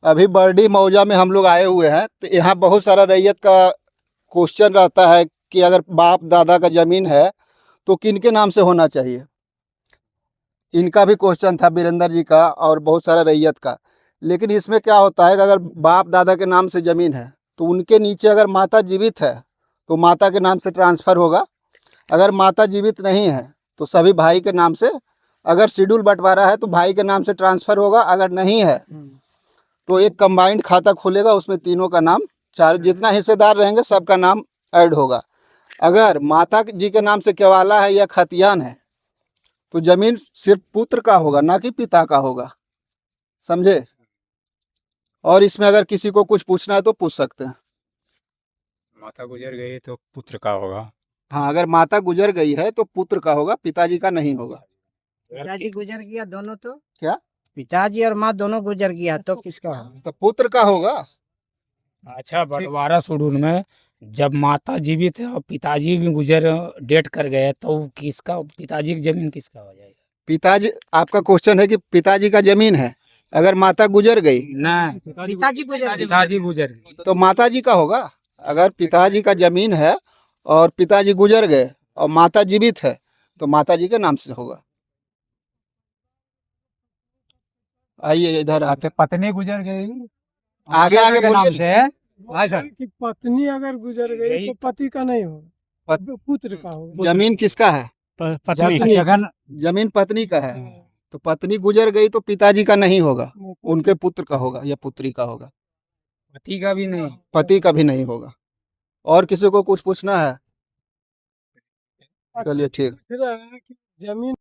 अभी बरडी मौजा में हम लोग आए हुए हैं, तो यहाँ बहुत सारा रैयत का क्वेश्चन रहता है कि अगर बाप दादा का ज़मीन है तो किनके नाम से होना चाहिए। इनका भी क्वेश्चन था वीरेंद्र जी का और बहुत सारा रैयत का। लेकिन इसमें क्या होता है कि अगर बाप दादा के नाम से ज़मीन है तो उनके नीचे अगर माता जीवित है तो माता के नाम से ट्रांसफ़र होगा। अगर माता जीवित नहीं है तो सभी भाई के नाम से, अगर शेड्यूल बंटवारा है तो भाई के नाम से ट्रांसफ़र होगा। अगर नहीं है तो एक कंबाइंड खाता खुलेगा, उसमें तीनों का नाम, चार जितना हिस्सेदार रहेंगे सबका नाम ऐड होगा। अगर माता जी के नाम से केवाला है या खतियान है तो जमीन सिर्फ पुत्र का होगा, ना कि पिता का होगा। समझे? और इसमें अगर किसी को कुछ पूछना है तो पूछ सकते हैं। माता गुजर गई तो पुत्र का होगा। हाँ, अगर माता गुजर गई है तो पुत्र का होगा, पिताजी का नहीं होगा। पिताजी गुजर गया दोनों, तो क्या? पिताजी और माँ दोनों गुजर गया तो किसका होगा? तो पुत्र का होगा। अच्छा, बंटवारा शेड्यूल में जब माता जीवित है और पिताजी भी गुजर डेट कर गए तो किसका, पिताजी की जमीन किसका हो जाएगा? पिताजी, आपका क्वेश्चन है कि पिताजी का जमीन है, अगर माता गुजर गई नहीं, पिताजी गुजर गए। पिताजी गुजर गए तो माता जी का होगा। अगर पिताजी का जमीन है और पिताजी गुजर गए और माता जीवित है तो माता जी के नाम से होगा। आइए इधर आते, पत्नी गुजर गई आगे आगे के नाम बोलिए। से। हाँ सर, कि पत्नी अगर गुजर गई यही- तो पति का नहीं होगा, पुत्र का होगा। जमीन किसका है? पत्नी जगन जमीन पत्नी का है, तो पत्नी गुजर गई तो पिताजी का नहीं होगा, उनके पुत्र का होगा या पुत्री का होगा। पति का भी नहीं। पति का भी नहीं होगा। और किसी को कुछ पूछना है? चलिए ठीक। फिर है कि जमीन